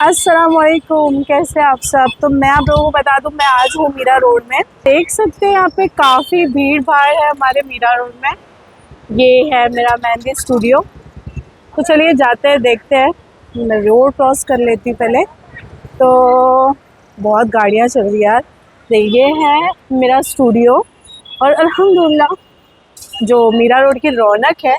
अस्सलाम वालेकुम, कैसे आप सब। तो मैं आप लोगों को बता दूं, मैं आज हूँ मीरा रोड में। देख सकते हैं यहाँ पे काफ़ी भीड़ भाड़ है हमारे मीरा रोड में। ये है मेरा मेहंदी स्टूडियो। तो चलिए जाते हैं, देखते हैं। मैं रोड क्रॉस कर लेती हूँ पहले। तो बहुत गाड़ियाँ चल रही हैं यार। तो ये है मेरा स्टूडियो। और अल्हम्दुलिल्लाह जो मीरा रोड की रौनक है,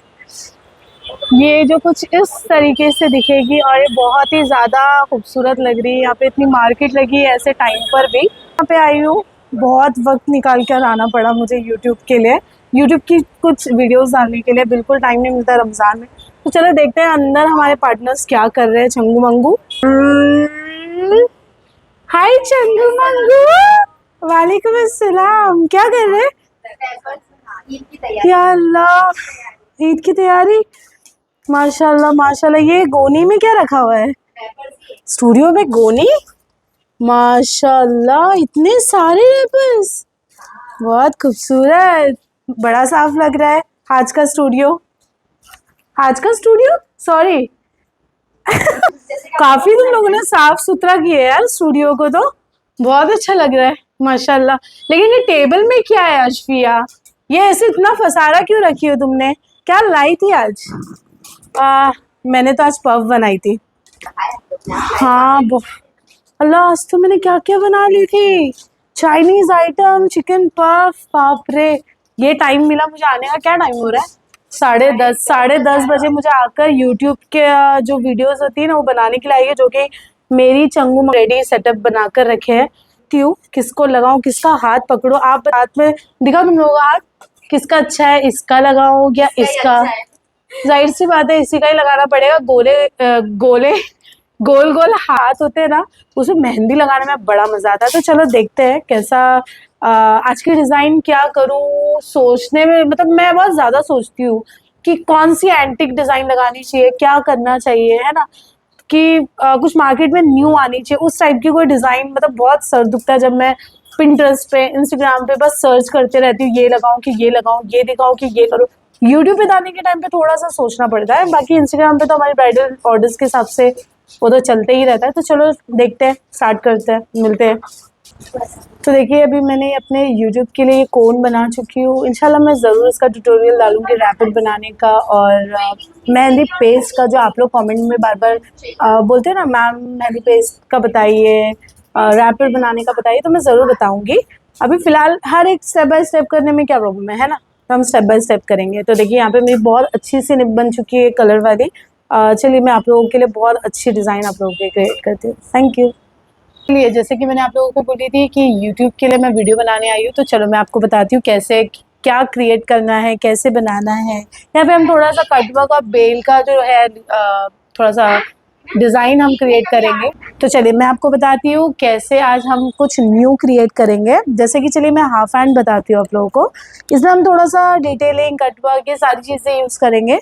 ये जो कुछ इस तरीके से दिखेगी और ये बहुत ही ज़्यादा खूबसूरत लग रही है। यहाँ पे इतनी मार्केट लगी है ऐसे टाइम पर भी। यहाँ पे आई हूँ, बहुत वक्त निकाल कर आना पड़ा मुझे यूट्यूब के लिए, यूट्यूब की कुछ वीडियोस डालने के लिए। बिल्कुल टाइम नहीं मिलता रमज़ान में। तो चलो देखते हैं अंदर हमारे पार्टनर्स क्या कर रहे हैं। चंगू मंगू, हाय चंगू मंगू। वालेकुम अस्सलाम। क्या कर रहे हैं? या अल्लाह, ईद की तैयारी। माशाल्लाह माशाल्लाह। ये गोनी में क्या रखा हुआ है? स्टूडियो में गोनी। माशाल्लाह, इतने सारे रैपर्स, बहुत खूबसूरत। बड़ा साफ लग रहा है आज का स्टूडियो। आज का स्टूडियो, सॉरी। काफी तुम लोगों ने साफ सुथरा किया है यार स्टूडियो को। तो बहुत अच्छा लग रहा है माशाल्लाह। लेकिन ये टेबल में क्या है अशफिया? ये ऐसे इतना फसारा क्यों रखी हो तुमने? क्या लाई थी आज? मैंने तो आज पफ बनाई थी। हाँ अल्लाह, आज तो मैंने क्या क्या बना ली थी। चाइनीज आइटम, चिकन पफ, बाप रे। ये टाइम मिला मुझे आने का। क्या टाइम हो रहा है? 10:30। 10:30 बजे मुझे आकर यूट्यूब के जो वीडियोस होती है ना, वो बनाने के लिए आई है। जो कि मेरी चंगू रेडी सेटअप बनाकर रखे है। क्यों, किसको लगाऊं, किसका हाथ पकड़ो? आप हाथ में दिखाओ तुम लोगों का हाथ। किसका अच्छा है, इसका लगाओ या इसका? जाहिर सी बात है इसी का ही लगाना पड़ेगा। गोले गोल गोल हाथ होते हैं ना, उसमें मेहंदी लगाने में बड़ा मजा आता है। तो चलो देखते हैं कैसा आज की डिजाइन क्या करूं। सोचने में मतलब मैं बहुत ज्यादा सोचती हूँ कि कौन सी एंटिक डिजाइन लगानी चाहिए, क्या करना चाहिए, है ना। कि कुछ मार्केट में न्यू आनी चाहिए उस टाइप की कोई डिजाइन। मतलब बहुत सर दुखता है जब मैं पिंटरेस्ट पे, इंस्टाग्राम पे बस सर्च करते रहती हूँ, ये लगाऊं कि ये लगाऊं, ये दिखाऊं कि ये करूं। यूट्यूब पे डालने के टाइम पे थोड़ा सा सोचना पड़ता है। बाकी इंस्टाग्राम पे तो हमारे ब्राइडल ऑर्डर्स के हिसाब से वो तो चलते ही रहता है। तो चलो देखते हैं, स्टार्ट करते हैं, मिलते हैं। तो देखिए, अभी मैंने अपने यूट्यूब के लिए कोन बना चुकी हूँ। इंशाल्लाह मैं ज़रूर इसका ट्यूटोरियल डालूंगी रैपर बनाने का। और मेहंदी पेस्ट का जो आप लोग कमेंट में बार बार बोलते हैं ना, मैम मेहंदी पेस्ट का बताइए, रैपर बनाने का बताइए, तो मैं ज़रूर बताऊंगी। अभी फ़िलहाल हर एक स्टेप बाय स्टेप करने में क्या प्रॉब्लम है ना। तो हम स्टेप बाय स्टेप करेंगे। तो देखिए, यहाँ पे मेरी बहुत अच्छी सी निब बन चुकी है कलर वाली। चलिए मैं आप लोगों के लिए बहुत अच्छी डिज़ाइन आप लोगों के क्रिएट करती हूँ। Thank you. चलिए, जैसे कि मैंने आप लोगों को बोली थी कि यूट्यूब के लिए मैं वीडियो बनाने आई हूँ, तो चलो मैं आपको बताती हूँ कैसे क्या क्रिएट करना है, कैसे बनाना है। यहाँ पे हम थोड़ा सा कटवर्क और बेल का जो है थोड़ा सा डिज़ाइन हम क्रिएट करेंगे। तो चलिए मैं आपको बताती हूँ कैसे आज हम कुछ न्यू क्रिएट करेंगे। जैसे कि चलिए मैं हाफ हैंड बताती हूँ आप लोगों को। इसमें हम थोड़ा सा डिटेलिंग, कटवर्क, ये सारी चीज़ें यूज़ करेंगे।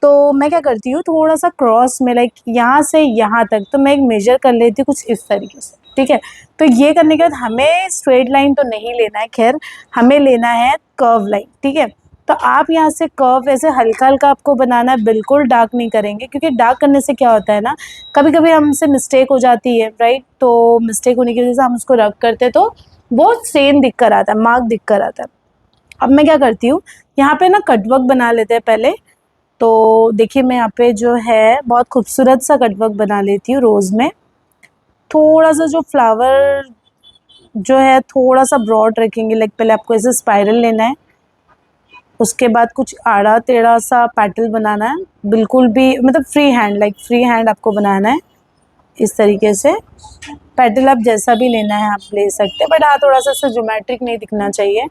तो मैं क्या करती हूँ, थोड़ा सा क्रॉस में लाइक यहाँ से यहाँ तक, तो मैं एक मेजर कर लेती हूँ कुछ इस तरीके से। ठीक है। तो ये करने के बाद हमें स्ट्रेट लाइन तो नहीं लेना है, खैर हमें लेना है कर्व लाइन। ठीक है। तो आप यहाँ से कर्व ऐसे हल्का हल्का आपको बनाना है, बिल्कुल डार्क नहीं करेंगे, क्योंकि डार्क करने से क्या होता है ना, कभी कभी हमसे मिस्टेक हो जाती है, राइट। तो मिस्टेक होने की वजह से हम उसको रब करते हैं, तो बहुत सेम दिख कर आता है, मार्क दिख कर आता है। अब मैं क्या करती हूँ, यहाँ पे ना कटवर्क बना लेते हैं पहले। तो देखिए मैं यहाँ पे जो है बहुत खूबसूरत सा कटवर्क बना लेती हूँ रोज़ में। थोड़ा सा जो फ्लावर जो है थोड़ा सा ब्रॉड रखेंगे, लाइक पहले आपको ऐसे स्पाइरल लेना है। उसके बाद कुछ आड़ा टेढ़ा सा पैटल बनाना है, बिल्कुल भी मतलब free hand, like free hand आपको बनाना है इस तरीके से। पैटल आप जैसा भी लेना है आप ले सकते हैं, बट हाँ थोड़ा सा ज्योमेट्रिक नहीं दिखना चाहिए।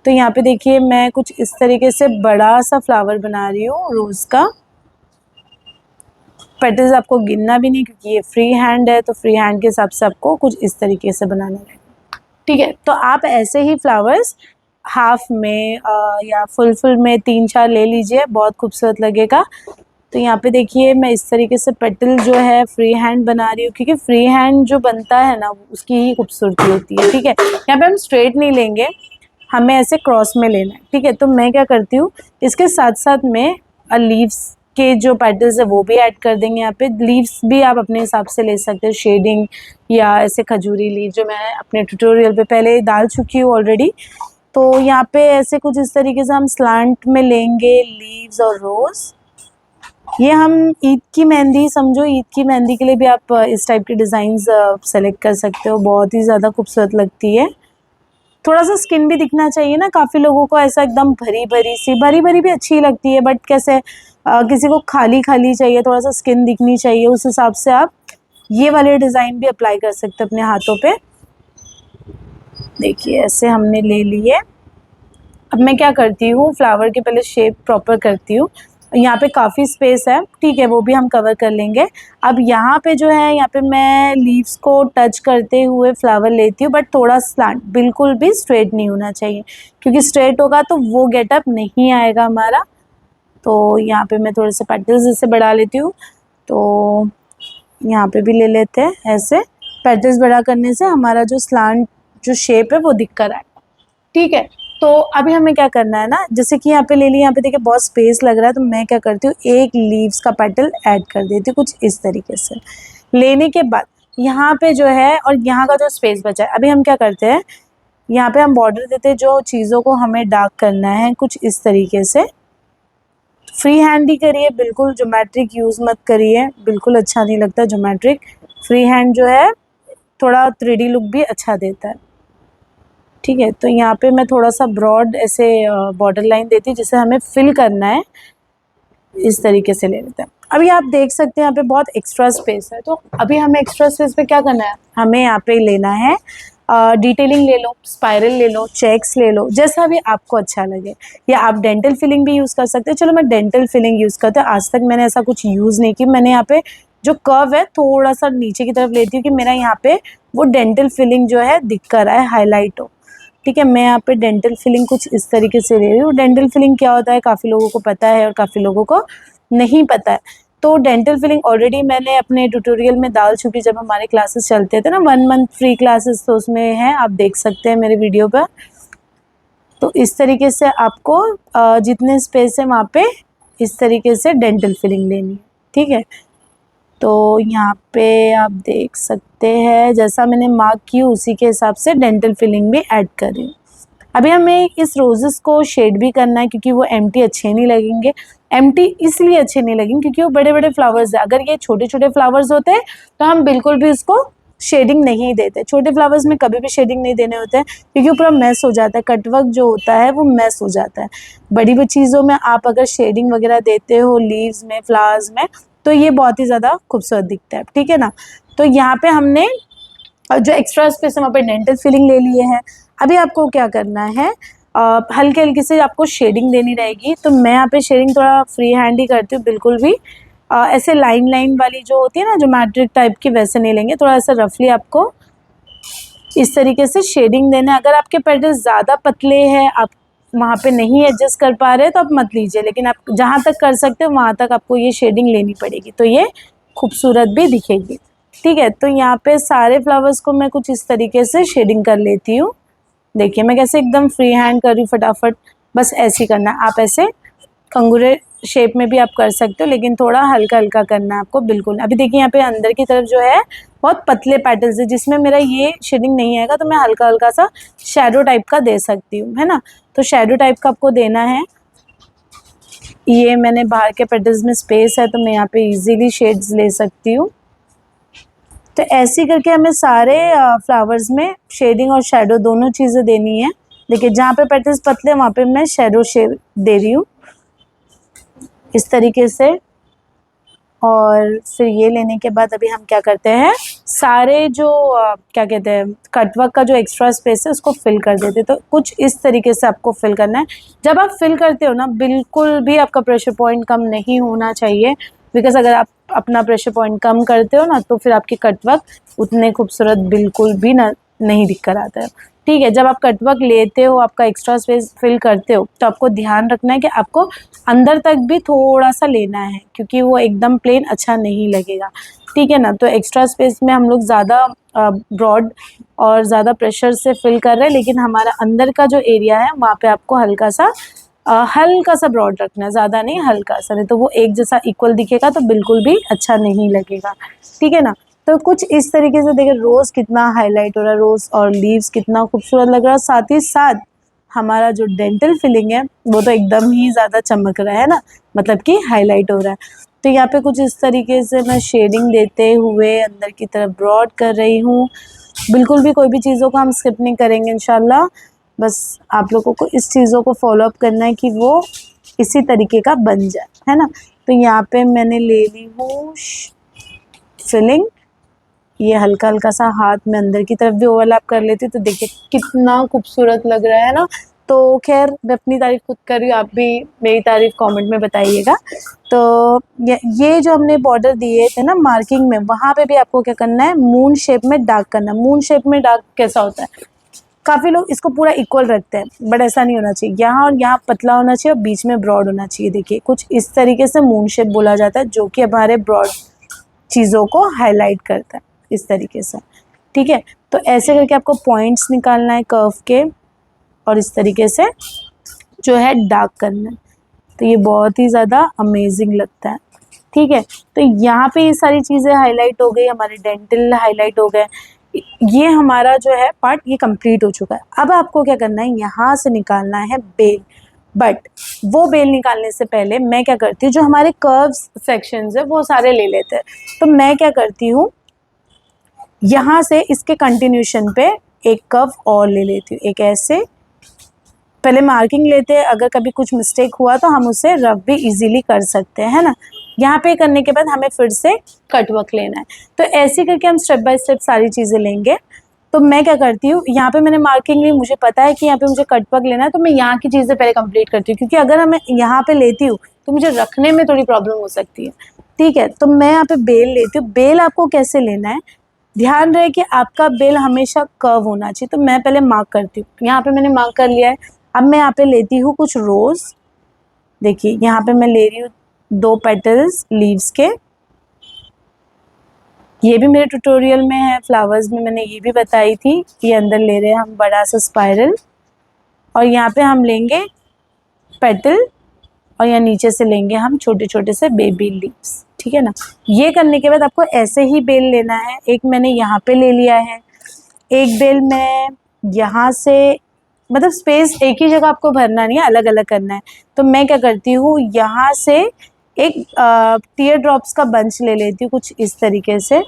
तो यहाँ पे देखिए मैं कुछ इस तरीके से बड़ा सा फ्लावर बना रही हूँ रोज़ का। पेटल्स आपको गिनना भी नहीं, क्योंकि ये फ्री हैंड है, तो फ्री हैंड के हिसाब से आपको कुछ इस तरीके से बनाना है। ठीक है। तो आप ऐसे ही फ्लावर्स हाफ में या फुल में 3-4 ले लीजिए, बहुत खूबसूरत लगेगा। तो यहाँ पे देखिए मैं इस तरीके से पेटल जो है फ्री हैंड बना रही हूँ, क्योंकि फ्री हैंड जो बनता है ना उसकी ही खूबसूरती होती है। ठीक है। यहाँ पे हम स्ट्रेट नहीं लेंगे, हमें ऐसे क्रॉस में लेना है। ठीक है। तो मैं क्या करती हूँ, इसके साथ साथ में लीव्स के जो पेटल्स है वो भी ऐड कर देंगे यहाँ पे। लीव्स भी आप अपने हिसाब से ले सकते हो, शेडिंग या ऐसे खजूरी लीव जो मैं अपने ट्यूटोरियल पे पहले डाल चुकी हूँ ऑलरेडी। तो यहाँ पे ऐसे कुछ इस तरीके से हम स्लांट में लेंगे लीव्स और रोज़। ये हम ईद की मेहंदी समझो, ईद की मेहंदी के लिए भी आप इस टाइप के डिज़ाइंस सेलेक्ट कर सकते हो, बहुत ही ज़्यादा खूबसूरत लगती है। थोड़ा सा स्किन भी दिखना चाहिए ना, काफ़ी लोगों को ऐसा एकदम भरी भरी भी अच्छी लगती है, बट कैसे किसी को खाली खाली चाहिए, थोड़ा सा स्किन दिखनी चाहिए, उस हिसाब से आप ये वाले डिज़ाइन भी अप्लाई कर सकते हो अपने हाथों पे। देखिए ऐसे हमने ले लिए। अब मैं क्या करती हूँ, फ्लावर के पहले शेप प्रॉपर करती हूँ। यहाँ पे काफ़ी स्पेस है, ठीक है, वो भी हम कवर कर लेंगे। अब यहाँ पे जो है, यहाँ पे मैं लीव्स को टच करते हुए फ्लावर लेती हूँ, बट थोड़ा स्लांट, बिल्कुल भी स्ट्रेट नहीं होना चाहिए, क्योंकि स्ट्रेट होगा तो वो गेटअप नहीं आएगा हमारा। तो यहाँ पे मैं थोड़े से पेटल्स इससे बढ़ा लेती हूँ, तो यहाँ पे भी ले लेते हैं ऐसे। पेटल्स बड़ा करने से हमारा जो स्लांट जो शेप है वो दिख कर आएगा, ठीक है। तो अभी हमें क्या करना है ना, जैसे कि यहाँ पे ले लिया, यहाँ पे देखिए बहुत स्पेस लग रहा है, तो मैं क्या करती हूँ, एक लीव्स का पेटल ऐड कर देती हूँ कुछ इस तरीके से। लेने के बाद यहाँ पे जो है, और यहाँ का जो स्पेस बचा है, अभी हम क्या करते हैं, यहाँ पे हम बॉर्डर देते हैं जो चीज़ों को हमें डार्क करना है कुछ इस तरीके से। फ्री हैंड ही करिए, बिल्कुल ज्योमेट्रिक यूज़ मत करिए, बिल्कुल अच्छा नहीं लगता ज्योमेट्रिक। फ्री हैंड जो है थोड़ा 3D लुक भी अच्छा देता है, ठीक है। तो यहाँ पे मैं थोड़ा सा ब्रॉड ऐसे बॉर्डर लाइन देती हूँ, जिसे हमें फिल करना है, इस तरीके से ले लेते हैं। अभी आप देख सकते हैं यहाँ पे बहुत एक्स्ट्रा स्पेस है, तो अभी हमें एक्स्ट्रा स्पेस पे क्या करना है, हमें यहाँ पे लेना है डिटेलिंग ले लो, स्पाइरल ले लो, चेक्स ले लो, जैसा भी आपको अच्छा लगे, या आप डेंटल फिलिंग भी यूज़ कर सकते हैं। चलो मैं डेंटल फिलिंग यूज़ करती हूँ, आज तक मैंने ऐसा कुछ यूज़ नहीं की। मैंने यहाँ पे जो कर्व है थोड़ा सा नीचे की तरफ लेती हूँ कि मेरा यहाँ पे वो डेंटल फिलिंग जो है दिख कर रहा है, हाईलाइट हो, ठीक है। मैं यहाँ पे डेंटल फिलिंग कुछ इस तरीके से ले रही हूँ। डेंटल फिलिंग क्या होता है, काफ़ी लोगों को पता है और काफ़ी लोगों को नहीं पता है। तो डेंटल फिलिंग ऑलरेडी मैंने अपने ट्यूटोरियल में डाल चुकी, जब हमारे क्लासेस चलते थे ना, 1 मंथ फ्री क्लासेस, तो उसमें है, आप देख सकते हैं मेरे वीडियो पर। तो इस तरीके से आपको जितने स्पेस है वहाँ पे इस तरीके से डेंटल फिलिंग लेनी है, ठीक है। तो यहाँ पे आप देख सकते हैं जैसा मैंने मार्क की उसी के हिसाब से डेंटल फिलिंग भी ऐड कर रही हूँ। अभी हमें इस रोजेस को शेड भी करना है, क्योंकि वो एम्प्टी अच्छे नहीं लगेंगे। एम्प्टी इसलिए अच्छे नहीं लगेंगे क्योंकि वो बड़े बड़े फ्लावर्स है। अगर ये छोटे छोटे फ्लावर्स होते हैं तो हम बिल्कुल भी उसको शेडिंग नहीं देते। छोटे फ्लावर्स में कभी भी शेडिंग नहीं देने होते हैं, क्योंकि पूरा मैस हो जाता है, कटवर्क जो होता है वो मैस हो जाता है। बड़ी बड़ी चीज़ों में आप अगर शेडिंग वगैरह देते हो, लीव्स में, फ्लावर्स में, तो ये बहुत ही ज़्यादा खूबसूरत दिखता है, ठीक है ना। तो यहाँ पे हमने जो एक्स्ट्रा स्पेस है वहाँ पे डेंटल फिलिंग ले लिए हैं। अभी आपको क्या करना है, हल्के हल्के से आपको शेडिंग देनी रहेगी। तो मैं यहाँ पे शेडिंग थोड़ा फ्री हैंड ही करती हूँ, बिल्कुल भी ऐसे लाइन लाइन वाली जो होती है ना, जो मैट्रिक टाइप की, वैसे नहीं लेंगे। थोड़ा ऐसा रफली आपको इस तरीके से शेडिंग देना है। अगर आपके पेटल्स ज़्यादा पतले हैं, आप वहाँ पे नहीं एडजस्ट कर पा रहे तो आप मत लीजिए, लेकिन आप जहाँ तक कर सकते हो वहाँ तक आपको ये शेडिंग लेनी पड़ेगी, तो ये खूबसूरत भी दिखेगी, ठीक है। तो यहाँ पे सारे फ्लावर्स को मैं कुछ इस तरीके से शेडिंग कर लेती हूँ। देखिए मैं कैसे एकदम फ्री हैंड कर रही हूँ, फटाफट, बस ऐसे ही करना है। आप ऐसे कंगूरे शेप में भी आप कर सकते हो, लेकिन थोड़ा हल्का हल्का करना है आपको, बिल्कुल। अभी देखिए यहाँ पे अंदर की तरफ जो है बहुत पतले पेटल्स है, जिसमें मेरा ये शेडिंग नहीं आएगा, तो मैं हल्का हल्का सा शेडो टाइप का दे सकती हूँ, है ना। तो शेडो टाइप का आपको देना है। ये मैंने बाहर के पेटल्स में स्पेस है, तो मैं यहाँ पे इजीली शेड्स ले सकती हूँ। तो ऐसे ही करके हमें सारे फ्लावर्स में शेडिंग और शेडो दोनों चीज़ें देनी है। देखिए जहाँ पे पेटल्स पतले वहाँ पे मैं शेडो शेड दे रही हूँ इस तरीके से। और फिर ये लेने के बाद अभी हम क्या करते हैं, सारे जो क्या कहते हैं, कटवर्क का जो एक्स्ट्रा स्पेस है उसको फिल कर देते हैं। तो कुछ इस तरीके से आपको फिल करना है। जब आप फिल करते हो ना, बिल्कुल भी आपका प्रेशर पॉइंट कम नहीं होना चाहिए, बिकॉज अगर आप अपना प्रेशर पॉइंट कम करते हो ना, तो फिर आपके कटवर्क उतने खूबसूरत बिल्कुल भी नहीं दिख कर आता है, ठीक है। जब आप कटवर्क लेते हो, आपका एक्स्ट्रा स्पेस फिल करते हो, तो आपको ध्यान रखना है कि आपको अंदर तक भी थोड़ा सा लेना है, क्योंकि वो एकदम प्लेन अच्छा नहीं लगेगा, ठीक है ना। तो एक्स्ट्रा स्पेस में हम लोग ज़्यादा ब्रॉड और ज़्यादा प्रेशर से फिल कर रहे हैं, लेकिन हमारा अंदर का जो एरिया है वहाँ पे आपको हल्का सा हल्का सा ब्रॉड रखना है, ज़्यादा नहीं, हल्का सा, नहीं तो वो एक जैसा इक्वल दिखेगा तो बिल्कुल भी अच्छा नहीं लगेगा, ठीक है ना। तो कुछ इस तरीके से देखिए रोज़ कितना हाईलाइट हो रहा है, रोज़ और लीव्स कितना खूबसूरत लग रहा है, साथ ही साथ हमारा जो डेंटल फिलिंग है वो तो एकदम ही ज़्यादा चमक रहा है ना, मतलब कि हाईलाइट हो रहा है। तो यहाँ पे कुछ इस तरीके से मैं शेडिंग देते हुए अंदर की तरफ ब्रॉड कर रही हूँ। बिल्कुल भी कोई भी चीज़ों को हम स्किप नहीं करेंगे इंशाल्लाह, बस आप लोगों को इस चीज़ों को फॉलो अप करना है कि वो इसी तरीके का बन जाए, है ना। तो यहाँ पे मैंने ले ली हूँ फिलिंग, ये हल्का हल्का सा हाथ में अंदर की तरफ भी ओवरलैप कर लेती, तो देखिए कितना खूबसूरत लग रहा है ना। तो खैर मैं अपनी तारीफ खुद कर रही हूँ, आप भी मेरी तारीफ कमेंट में बताइएगा। तो ये जो हमने बॉर्डर दिए थे ना मार्किंग में, वहाँ पे भी आपको क्या करना है, मून शेप में डार्क करना है। मून शेप में डार्क कैसा होता है, काफ़ी लोग इसको पूरा इक्वल रखते हैं, बट ऐसा नहीं होना चाहिए, यहाँ और यहाँ पतला होना चाहिए और बीच में ब्रॉड होना चाहिए। देखिए कुछ इस तरीके से मून शेप बोला जाता है, जो कि हमारे ब्रॉड चीज़ों को हाईलाइट करता है इस तरीके से, ठीक है। तो ऐसे करके आपको पॉइंट्स निकालना है कर्व के, और इस तरीके से जो है डार्क करना है, तो ये बहुत ही ज़्यादा अमेजिंग लगता है, ठीक है। तो यहाँ पे ये सारी चीज़ें हाईलाइट हो गई, हमारे डेंटल हाईलाइट हो गए, ये हमारा जो है पार्ट ये कंप्लीट हो चुका है। अब आपको क्या करना है, यहाँ से निकालना है बेल, बट वो बेल निकालने से पहले मैं क्या करती हूँ, जो हमारे कर्व्स सेक्शंस है वो सारे ले लेते हैं। तो मैं क्या करती हूँ, यहाँ से इसके कंटिन्यूशन पे एक कर्व और ले लेती हूँ, एक ऐसे, पहले मार्किंग लेते हैं, अगर कभी कुछ मिस्टेक हुआ तो हम उसे रफ भी इजीली कर सकते हैं, है ना। यहाँ पे करने के बाद हमें फिर से कट वर्क लेना है, तो ऐसे करके हम स्टेप बाय स्टेप सारी चीज़ें लेंगे। तो मैं क्या करती हूँ, यहाँ पे मैंने मार्किंग ली, मुझे पता है कि यहाँ पे मुझे कट वर्क लेना है, तो मैं यहाँ की चीज़ें पहले कंप्लीट करती हूँ, क्योंकि अगर मैं यहाँ पे लेती हूँ तो मुझे रखने में थोड़ी प्रॉब्लम हो सकती है, ठीक है। तो मैं यहाँ पे बेल लेती हूँ। बेल आपको कैसे लेना है, ध्यान रहे कि आपका बेल हमेशा कर्व होना चाहिए। तो मैं पहले मार्क करती हूँ, यहाँ पे मैंने मार्क कर लिया है। अब मैं यहाँ पे लेती हूँ कुछ रोज़, देखिए यहाँ पे मैं ले रही हूँ 2 पेटल्स लीव्स के, ये भी मेरे ट्यूटोरियल में है, फ्लावर्स में मैंने ये भी बताई थी। ये अंदर ले रहे हैं हम बड़ा सा स्पाइरल, और यहाँ पे हम लेंगे पेटल, और यहाँ नीचे से लेंगे हम छोटे छोटे से बेबी लीव्स, ठीक है ना। ये करने के बाद आपको ऐसे ही बेल लेना है, एक मैंने यहाँ पे ले लिया है, एक बेल मैं यहाँ से, मतलब स्पेस एक ही जगह आपको भरना नहीं है, अलग अलग करना है। तो मैं क्या करती हूँ, यहाँ से एक टीयर ड्रॉप्स का बंच ले लेती हूँ, कुछ इस तरीके से।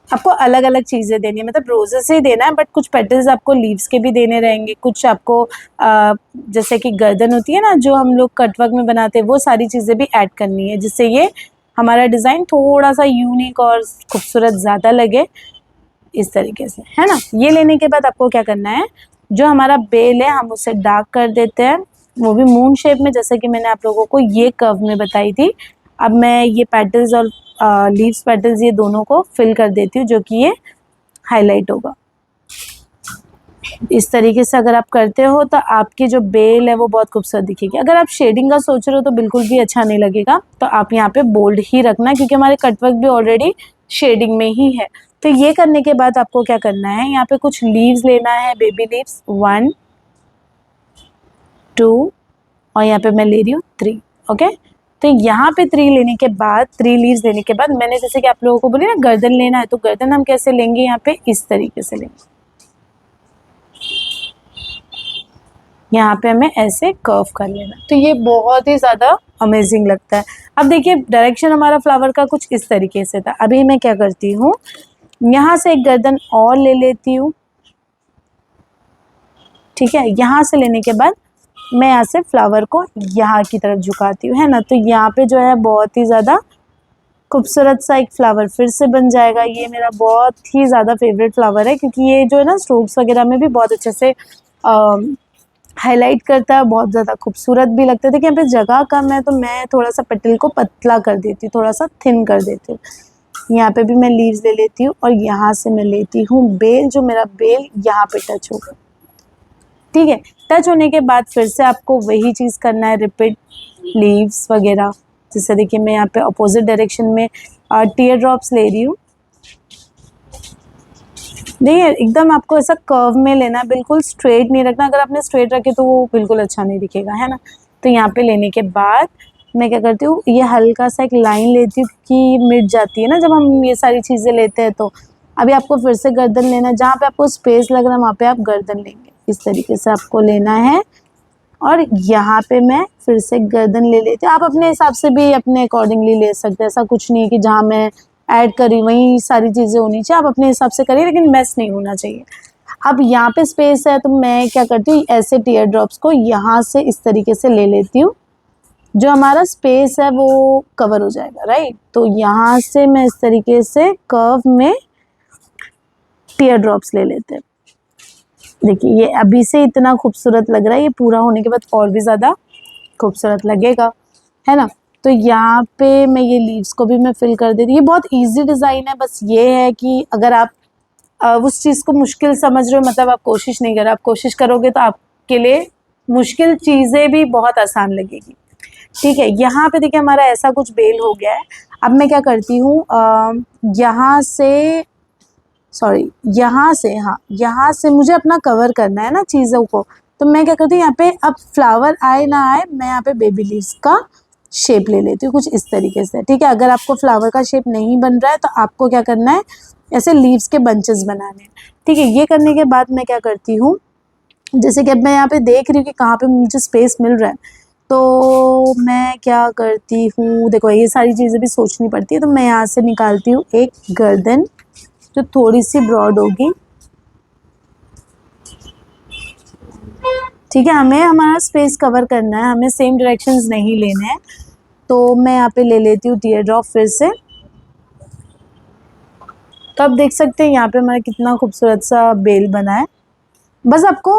आपको अलग अलग चीज़ें देनी है, मतलब रोजेस ही देना है, बट कुछ पेटल्स आपको लीव्स के भी देने रहेंगे, कुछ आपको जैसे कि गर्दन होती है ना जो हम लोग कटवर्क में बनाते हैं, वो सारी चीज़ें भी ऐड करनी है, जिससे ये हमारा डिज़ाइन थोड़ा सा यूनिक और खूबसूरत ज़्यादा लगे, इस तरीके से, है ना। ये लेने के बाद आपको क्या करना है, जो हमारा बेल है हम उसे डार्क कर देते हैं, वो भी मून शेप में, जैसे कि मैंने आप लोगों को ये कर्व में बताई थी। अब मैं ये पेटल्स और लीव्स पेटल्स ये दोनों को फिल कर देती हूँ, जो कि ये हाईलाइट होगा। इस तरीके से अगर आप करते हो तो आपकी जो बेल है वो बहुत खूबसूरत दिखेगी। अगर आप शेडिंग का सोच रहे हो तो बिल्कुल भी अच्छा नहीं लगेगा, तो आप यहाँ पे बोल्ड ही रखना, क्योंकि हमारे कटवर्क भी ऑलरेडी शेडिंग में ही है। तो ये करने के बाद आपको क्या करना है, यहाँ पे कुछ लीव्स लेना है, बेबी लीव्स, 1 2, और यहाँ पे मैं ले रही हूँ 3, ओके। तो यहाँ पे 3 लेने के बाद, 3 लीव्स लेने के बाद, मैंने जैसे कि आप लोगों को बोली ना गर्दन लेना है, तो गर्दन हम कैसे लेंगे, यहाँ पे इस तरीके से लेंगे, यहाँ पे हमें ऐसे कर्व कर लेना। तो ये बहुत ही ज़्यादा अमेजिंग लगता है। अब देखिए डायरेक्शन हमारा फ्लावर का कुछ इस तरीके से था। अभी मैं क्या करती हूँ, यहाँ से एक गर्दन और ले लेती हूँ, ठीक है। यहाँ से लेने के बाद मैं यहाँ से फ्लावर को यहाँ की तरफ झुकाती हूँ, है ना। तो यहाँ पे जो है बहुत ही ज़्यादा खूबसूरत सा एक फ्लावर फिर से बन जाएगा। ये मेरा बहुत ही ज़्यादा फेवरेट फ्लावर है, क्योंकि ये जो है ना स्ट्रोक्स वगैरह में भी बहुत अच्छे से हाईलाइट करता है, बहुत ज़्यादा खूबसूरत भी लगता है। देखिए यहाँ पे जगह कम है, तो मैं थोड़ा सा पटल को पतला कर देती हूँ, थोड़ा सा थिन कर देती हूँ। यहाँ पे भी मैं लीव्स ले लेती हूँ, और यहाँ से मैं लेती हूँ बेल, जो मेरा बेल यहाँ पे टच होगा, ठीक है। टच होने के बाद फिर से आपको वही चीज़ करना है, रिपीट लीव्स वगैरह। जैसे देखिए मैं यहाँ पे अपोजिट डायरेक्शन में टीयर ड्रॉप्स ले रही हूँ, देखिए एकदम आपको ऐसा कर्व में लेना है, बिल्कुल स्ट्रेट नहीं रखना। अगर आपने स्ट्रेट रखे तो वो बिल्कुल अच्छा नहीं दिखेगा, है ना। तो यहाँ पे लेने के बाद मैं क्या करती हूँ, ये हल्का सा एक लाइन लेती हूँ कि मिट जाती है ना जब हम ये सारी चीज़ें लेते हैं। तो अभी आपको फिर से गर्दन लेना है, जहाँ पे आपको स्पेस लग रहा है वहाँ पे आप गर्दन लेंगे, इस तरीके से आपको लेना है। और यहाँ पे मैं फिर से गर्दन ले लेती हूँ। आप अपने हिसाब से भी अपने अकॉर्डिंगली ले सकते हैं, ऐसा कुछ नहीं है कि जहाँ मैं ऐड करी वही सारी चीज़ें होनी चाहिए। आप अपने हिसाब से करिए, लेकिन मैस नहीं होना चाहिए। अब यहाँ पे स्पेस है तो मैं क्या करती हूँ, ऐसे टीयर ड्रॉप्स को यहाँ से इस तरीके से ले लेती हूँ, जो हमारा स्पेस है वो कवर हो जाएगा, राइट। तो यहाँ से मैं इस तरीके से कर्व में टीयर ड्रॉप्स ले लेते हैं। देखिए ये अभी से इतना खूबसूरत लग रहा है, ये पूरा होने के बाद और भी ज़्यादा खूबसूरत लगेगा, है ना। तो यहाँ पे मैं ये लीव्स को भी मैं फिल कर देती हूँ। ये बहुत इजी डिज़ाइन है, बस ये है कि अगर आप उस चीज़ को मुश्किल समझ रहे हो, मतलब आप कोशिश नहीं कर रहे, आप कोशिश करोगे तो आपके लिए मुश्किल चीज़ें भी बहुत आसान लगेगी। ठीक है, यहाँ पे देखिए हमारा ऐसा कुछ बेल हो गया है। अब मैं क्या करती हूँ, यहाँ से सॉरी यहाँ से, हाँ यहाँ से मुझे अपना कवर करना है ना चीज़ों को। तो मैं क्या करती हूँ, यहाँ पे अब फ्लावर आए ना आए, मैं यहाँ पे बेबी लीव्स का शेप ले लेती हूँ कुछ इस तरीके से। ठीक है, अगर आपको फ्लावर का शेप नहीं बन रहा है तो आपको क्या करना है, ऐसे लीव्स के बंचेस बनाने हैं। ठीक है, ये करने के बाद मैं क्या करती हूँ, जैसे कि अब मैं यहाँ पे देख रही हूँ कि कहाँ पे मुझे स्पेस मिल रहा है, तो मैं क्या करती हूँ, देखो ये सारी चीज़ें भी सोचनी पड़ती है। तो मैं यहाँ से निकालती हूँ एक गर्दन जो थोड़ी सी ब्रॉड होगी। ठीक है, हमें हमारा स्पेस कवर करना है, हमें सेम डायरेक्शंस नहीं लेने हैं। तो मैं यहाँ पे ले लेती हूँ टीयर ड्रॉप फिर से। तो आप देख सकते हैं यहाँ पे हमारा कितना खूबसूरत सा बेल बना है। बस आपको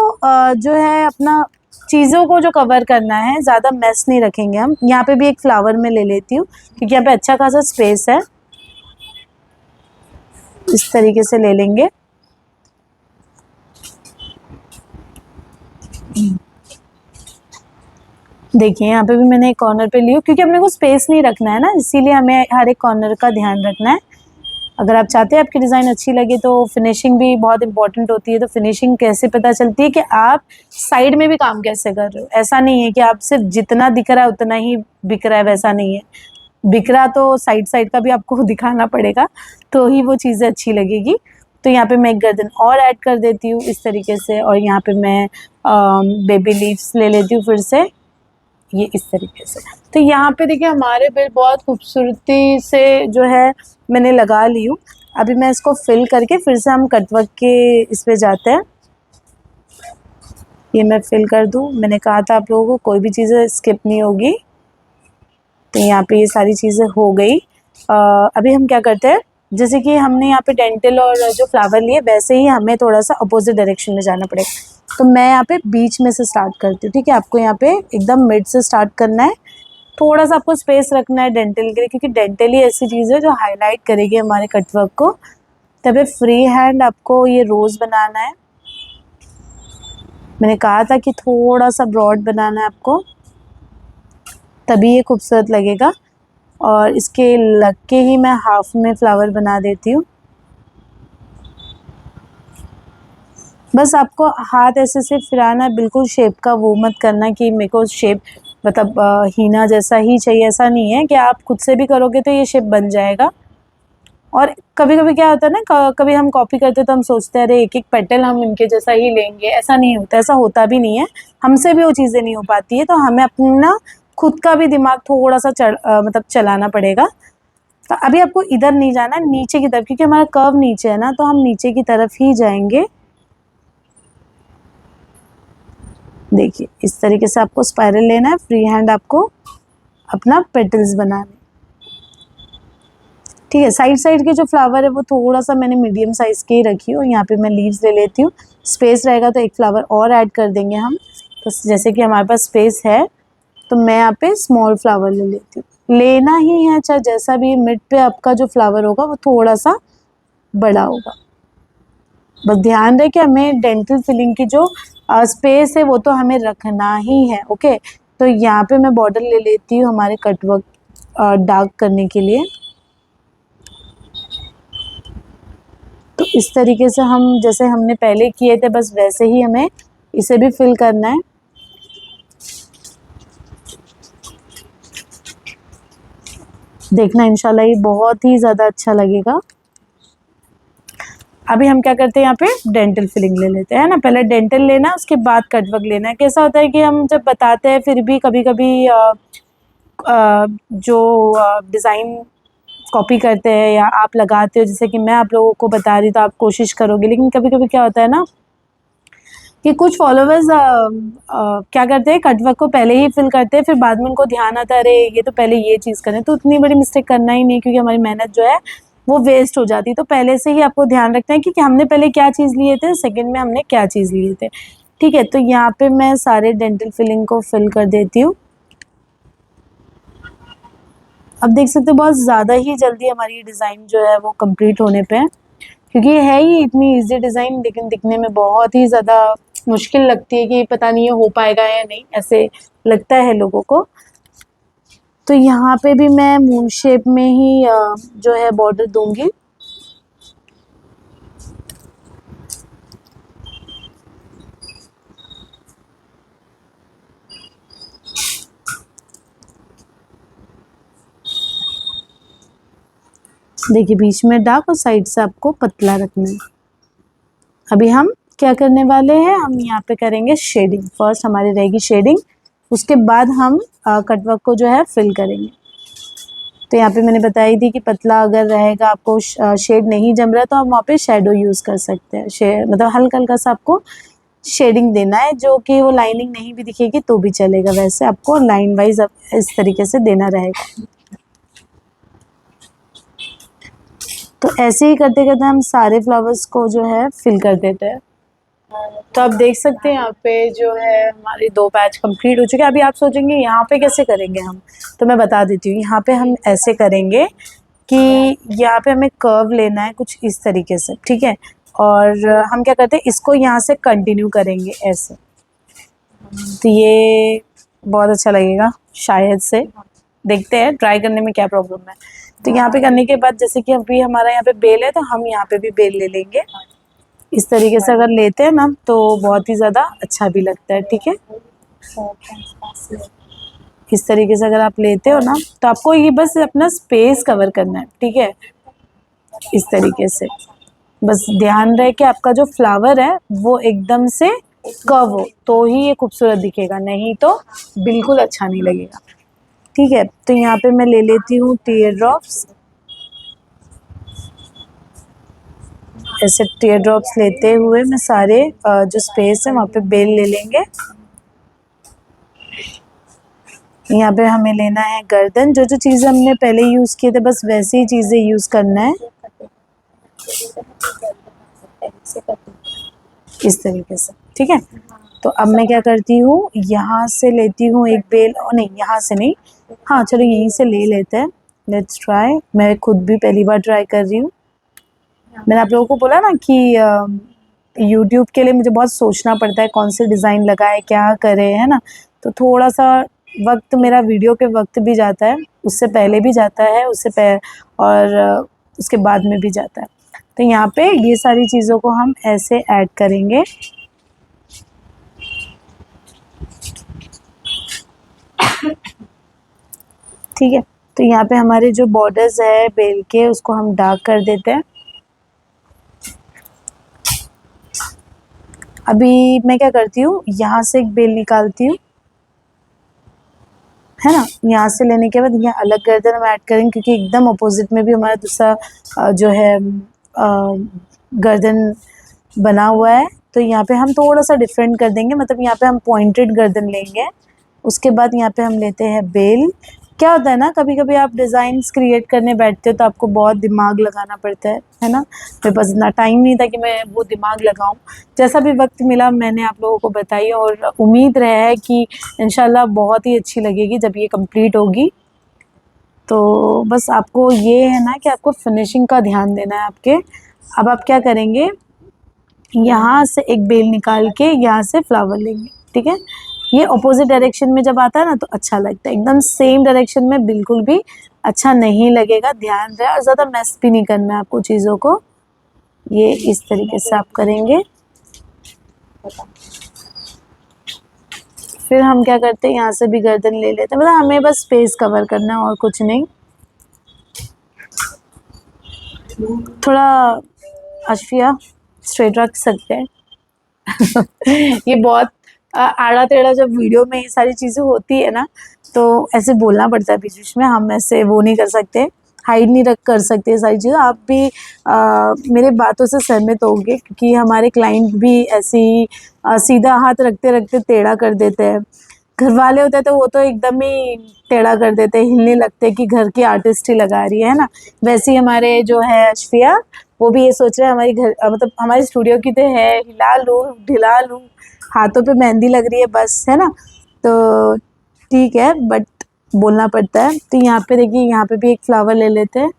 जो है अपना चीज़ों को जो कवर करना है, ज़्यादा मैस नहीं रखेंगे हम। यहाँ पे भी एक फ्लावर में ले लेती हूँ क्योंकि यहाँ पे अच्छा खासा स्पेस है, इस तरीके से ले लेंगे। देखिए यहाँ पे भी मैंने एक कॉर्नर पे लिया क्योंकि अपने को स्पेस नहीं रखना है ना, इसीलिए हमें हर एक कॉर्नर का ध्यान रखना है। अगर आप चाहते हैं आपकी डिज़ाइन अच्छी लगे तो फिनिशिंग भी बहुत इंपॉर्टेंट होती है। तो फिनिशिंग कैसे पता चलती है कि आप साइड में भी काम कैसे कर रहे हो। ऐसा नहीं है कि आप सिर्फ जितना दिख रहा है उतना ही बिक रहा है, वैसा नहीं है। बिक रहा तो साइड साइड का भी आपको दिखाना पड़ेगा, तो ही वो चीज़ें अच्छी लगेगी। तो यहाँ पे मैं एक गर्दन और ऐड कर देती हूँ इस तरीके से, और यहाँ पे मैं बेबी लीव्स ले लेती हूँ फिर से, ये इस तरीके से। तो यहाँ पे देखिए हमारे बेल बहुत खूबसूरती से जो है मैंने लगा ली हूँ। अभी मैं इसको फिल करके फिर से हम कटवर्क के इस पे जाते हैं। ये मैं फिल कर दूँ, मैंने कहा था आप लोगों को कोई भी चीज़ें स्किप नहीं होगी। तो यहाँ पे ये सारी चीज़ें हो गई। अभी हम क्या करते हैं, जैसे कि हमने यहाँ पे डेंटल और जो फ्लावर लिए, वैसे ही हमें थोड़ा सा अपोजिट डायरेक्शन में जाना पड़ेगा। तो मैं यहाँ पे बीच में से स्टार्ट करती हूँ। ठीक है, आपको यहाँ पे एकदम मिड से स्टार्ट करना है। थोड़ा सा आपको स्पेस रखना है डेंटल के लिए, क्योंकि डेंटल ही ऐसी चीज़ है जो हाईलाइट करेगी हमारे कटवर्क को। तभी फ्री हैंड आपको ये रोज़ बनाना है। मैंने कहा था कि थोड़ा सा ब्रॉड बनाना है आपको, तभी ये खूबसूरत लगेगा। और इसके लग के ही मैं हाफ में फ्लावर बना देती हूँ। बस आपको हाथ ऐसे से फिराना है, बिल्कुल शेप का वो मत करना कि मेरे को शेप मतलब हीना जैसा ही चाहिए, ऐसा नहीं है कि आप खुद से भी करोगे तो ये शेप बन जाएगा। और कभी कभी क्या होता है ना, कभी हम कॉपी करते तो हम सोचते हैं अरे एक एक पेटल हम इनके जैसा ही लेंगे, ऐसा नहीं होता, ऐसा होता भी नहीं है। हमसे भी वो चीज़ें नहीं हो पाती है, तो हमें अपना खुद का भी दिमाग थोड़ा सा मतलब चलाना पड़ेगा। तो अभी आपको इधर नहीं जाना, नीचे की तरफ, क्योंकि हमारा कर्व नीचे है ना, तो हम नीचे की तरफ ही जाएंगे। देखिए इस तरीके से आपको स्पाइरल लेना है, फ्री हैंड आपको अपना पेटल्स बनाने। ठीक है, साइड साइड के जो फ्लावर है वो थोड़ा सा मैंने मीडियम साइज़ के ही रखी है, और यहाँ पे मैं लीव्स ले लेती हूँ। स्पेस रहेगा तो एक फ्लावर और ऐड कर देंगे हम। तो जैसे कि हमारे पास स्पेस है तो मैं यहाँ पे स्मॉल फ्लावर ले लेती हूँ। लेना ही है, चाहे जैसा भी, मिड पे आपका जो फ्लावर होगा वो थोड़ा सा बड़ा होगा। बस ध्यान रहे कि हमें डेंटल फिलिंग की जो स्पेस है वो तो हमें रखना ही है। ओके, तो यहाँ पे मैं बॉर्डर ले लेती हूँ हमारे कटवर्क डार्क करने के लिए। तो इस तरीके से हम जैसे हमने पहले किए थे बस वैसे ही हमें इसे भी फिल करना है। देखना इंशाल्लाह ये बहुत ही ज़्यादा अच्छा लगेगा। अभी हम क्या करते हैं, यहाँ पे डेंटल फिलिंग ले लेते हैं ना। पहले डेंटल लेना, उसके बाद कटवर्क लेना है। कैसा होता है कि हम जब बताते हैं फिर भी कभी कभी जो डिज़ाइन कॉपी करते हैं या आप लगाते हो, जैसे कि मैं आप लोगों को बता रही तो आप कोशिश करोगे, लेकिन कभी कभी क्या होता है ना कि कुछ फॉलोवर्स क्या करते हैं, कटवर्क को पहले ही फिल करते हैं, फिर बाद में उनको ध्यान आता है अरे ये तो पहले ये चीज़ करें। तो उतनी बड़ी मिस्टेक करना ही नहीं, क्योंकि हमारी मेहनत जो है वो वेस्ट हो जाती। तो पहले से ही आपको ध्यान रखना है कि हमने पहले क्या चीज़ लिए थे, सेकंड में हमने क्या चीज़ लिए थे। ठीक है, तो यहाँ पे मैं सारे डेंटल फिलिंग को फिल कर देती हूँ। अब देख सकते हो बहुत ज़्यादा ही जल्दी हमारी डिज़ाइन जो है वो कंप्लीट होने पे है, क्योंकि है ही इतनी इजी डिज़ाइन, लेकिन दिखने में बहुत ही ज़्यादा मुश्किल लगती है कि पता नहीं ये हो पाएगा या नहीं, ऐसे लगता है लोगों को। तो यहाँ पे भी मैं मून शेप में ही जो है बॉर्डर दूंगी। देखिए बीच में डार्क और साइड से आपको पतला रखना है। अभी हम क्या करने वाले हैं, हम यहाँ पे करेंगे शेडिंग। फर्स्ट हमारी रहेगी शेडिंग, उसके बाद हम कटवर्क को जो है फिल करेंगे। तो यहाँ पे मैंने बताई थी कि पतला अगर रहेगा, आपको शेड नहीं जम रहा, तो आप वहाँ पे शेडो यूज़ कर सकते हैं। मतलब हल्का हल्का सा आपको शेडिंग देना है, जो कि वो लाइनिंग नहीं भी दिखेगी तो भी चलेगा, वैसे आपको लाइन वाइज इस तरीके से देना रहेगा। तो ऐसे ही करते करते हम सारे फ्लावर्स को जो है फिल कर देते हैं। तो आप देख सकते हैं यहाँ पे जो है हमारे 2 बैच कंप्लीट हो चुके हैं। अभी आप सोचेंगे यहाँ पे कैसे करेंगे हम, तो मैं बता देती हूँ। यहाँ पे हम ऐसे करेंगे कि यहाँ पे हमें कर्व लेना है कुछ इस तरीके से, ठीक है। और हम क्या करते हैं, इसको यहाँ से कंटिन्यू करेंगे ऐसे। तो ये बहुत अच्छा लगेगा शायद से, देखते हैं ट्राई करने में क्या प्रॉब्लम है। तो यहाँ पे करने के बाद जैसे कि अभी हमारा यहाँ पे बेल है, तो हम यहाँ पे भी बेल ले लेंगे। इस तरीके से अगर लेते हैं ना तो बहुत ही ज़्यादा अच्छा भी लगता है, ठीक है। इस तरीके से अगर आप लेते हो ना, तो आपको ये बस अपना स्पेस कवर करना है, ठीक है। इस तरीके से बस ध्यान रहे कि आपका जो फ्लावर है वो एकदम से कर्व हो, तो ही ये खूबसूरत दिखेगा, नहीं तो बिल्कुल अच्छा नहीं लगेगा, ठीक है। तो यहाँ पे मैं ले लेती हूँ टीयर ड्रॉप्स। ऐसे टीयर ड्रॉप्स लेते हुए मैं सारे जो स्पेस है वहाँ पे बेल ले लेंगे। यहाँ पे हमें लेना है गर्दन। जो जो चीज़ें हमने पहले यूज़ किए थे बस वैसे ही चीज़ें यूज़ करना है, इस तरीके से, ठीक है। तो अब मैं क्या करती हूँ, यहाँ से लेती हूँ एक बेल, और नहीं यहाँ से नहीं, हाँ चलो यहीं से ले लेते हैं। Let's try. मैं खुद भी पहली बार ट्राई कर रही हूँ। मैंने आप लोगों को बोला ना कि यूट्यूब के लिए मुझे बहुत सोचना पड़ता है कौन से डिज़ाइन लगाए, क्या करे, है ना। तो थोड़ा सा वक्त मेरा वीडियो के वक्त भी जाता है, उससे पहले भी जाता है, और उसके बाद में भी जाता है। तो यहाँ पे ये सारी चीज़ों को हम ऐसे ऐड करेंगे। ठीक है, तो यहाँ पे हमारे जो बॉर्डर्स है बेल के, उसको हम डार्क कर देते हैं। अभी मैं क्या करती हूँ, यहाँ से एक बेल निकालती हूँ, है ना। यहाँ से लेने के बाद यहाँ अलग गर्दन हम ऐड करेंगे, क्योंकि एकदम अपोजिट में भी हमारा दूसरा जो है गर्दन बना हुआ है। तो यहाँ पे हम थोड़ा सा डिफरेंट कर देंगे, मतलब यहाँ पे हम पॉइंटेड गर्दन लेंगे। उसके बाद यहाँ पे हम लेते हैं बेल। क्या होता है ना, कभी कभी आप डिज़ाइंस क्रिएट करने बैठते हो तो आपको बहुत दिमाग लगाना पड़ता है ना। मेरे पास इतना टाइम नहीं था कि मैं वो दिमाग लगाऊं। जैसा भी वक्त मिला मैंने आप लोगों को बताई, और उम्मीद रहा है कि इंशाल्लाह बहुत ही अच्छी लगेगी जब ये कंप्लीट होगी। तो बस आपको ये है ना कि आपको फिनिशिंग का ध्यान देना है आपके। अब आप क्या करेंगे, यहाँ से एक बेल निकाल के यहाँ से फ्लावर लेंगे, ठीक है। ये अपोजिट डायरेक्शन में जब आता है ना तो अच्छा लगता है, एकदम सेम डायरेक्शन में बिल्कुल भी अच्छा नहीं लगेगा। ध्यान रहे, और ज़्यादा मैस भी नहीं करना है आपको चीज़ों को। ये इस तरीके से आप करेंगे। फिर हम क्या करते हैं, यहाँ से भी गर्दन ले लेते हैं, मतलब हमें बस फेस कवर करना है और कुछ नहीं। थोड़ा अशफिया स्ट्रेट रख सकते हैं। ये बहुत आड़ा टेढ़ा, जब वीडियो में ये सारी चीज़ें होती है ना, तो ऐसे बोलना पड़ता है बीच बीच में, हम ऐसे वो नहीं कर सकते, हाइड नहीं रख कर सकते ये सारी चीज़ें। आप भी मेरे बातों से सहमत होंगे, क्योंकि हमारे क्लाइंट भी ऐसे ही सीधा हाथ रखते रखते टेढ़ा कर देते हैं। घर वाले होते हैं तो वो तो एकदम ही टेढ़ा कर देते हैं, हिलने लगते हैं कि घर की आर्टिस्ट ही लगा रही है ना। वैसे ही हमारे जो है अशफिया, वो भी ये सोच रहे हैं हमारी घर मतलब हमारी स्टूडियो की तो है, हिला लूँ ढिला लूँ, हाथों पे मेहंदी लग रही है बस, है ना। तो ठीक है, बट बोलना पड़ता है। तो यहाँ पे देखिए, यहाँ पे भी एक फ्लावर ले लेते हैं,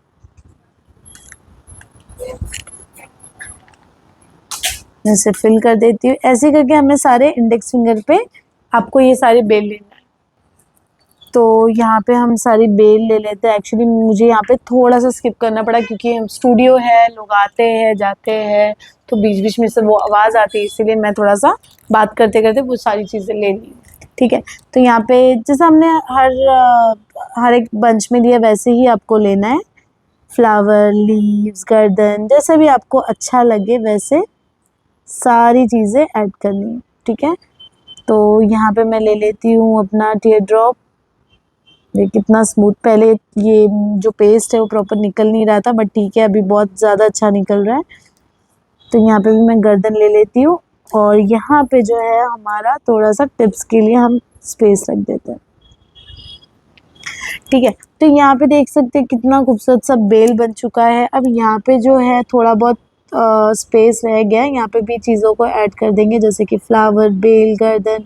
ऐसे फिल कर देती हूँ। ऐसे करके हमें सारे इंडेक्स फिंगर पे आपको ये सारे बेल लेना है। तो यहाँ पे हम सारी बेल ले लेते हैं। एक्चुअली मुझे यहाँ पे थोड़ा सा स्किप करना पड़ा, क्योंकि स्टूडियो है, लोग आते हैं जाते हैं, तो बीच बीच में से वो आवाज़ आती है, इसीलिए मैं थोड़ा सा बात करते करते वो सारी चीज़ें ले ली। ठीक है, तो यहाँ पे जैसे हमने हर एक बंच में दिया, वैसे ही आपको लेना है। फ्लावर, लीव्स, गर्दन, जैसे भी आपको अच्छा लगे वैसे सारी चीज़ें ऐड करनी है। ठीक है, तो यहाँ पे मैं ले लेती हूँ अपना टीयर ड्रॉप। ये कितना स्मूथ, पहले ये जो पेस्ट है वो प्रॉपर निकल नहीं रहा था, बट ठीक है अभी बहुत ज़्यादा अच्छा निकल रहा है। तो यहाँ पे भी मैं गर्दन ले लेती हूँ, और यहाँ पे जो है हमारा थोड़ा सा टिप्स के लिए हम स्पेस रख देते हैं। ठीक है, तो यहाँ पे देख सकते हैं कितना खूबसूरत सा बेल बन चुका है। अब यहाँ पे जो है थोड़ा बहुत स्पेस रह गया है, यहाँ पे भी चीज़ों को ऐड कर देंगे, जैसे कि फ्लावर, बेल, गर्दन,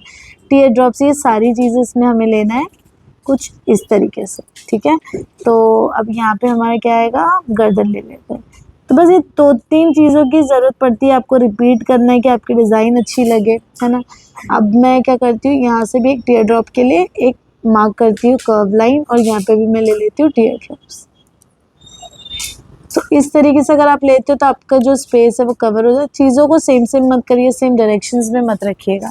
टीयर ड्रॉप्स, ये सारी चीज़ें इसमें हमें लेना है कुछ इस तरीके से। ठीक है, तो अब यहाँ पे हमारा क्या आएगा, गर्दन ले लेते हैं। तो बस ये 2-3 चीज़ों की ज़रूरत पड़ती है, आपको रिपीट करना है कि आपकी डिज़ाइन अच्छी लगे, है ना। अब मैं क्या करती हूँ, यहाँ से भी एक टीयर ड्रॉप के लिए एक मार्क करती हूँ कर्व लाइन, और यहाँ पे भी मैं ले लेती हूँ टीयर ड्रॉप्स। तो इस तरीके से अगर आप लेते हो तो आपका जो स्पेस है वो कवर हो जाए। चीज़ों को सेम सेम मत करिए, सेम डायरेक्शंस में मत रखिएगा।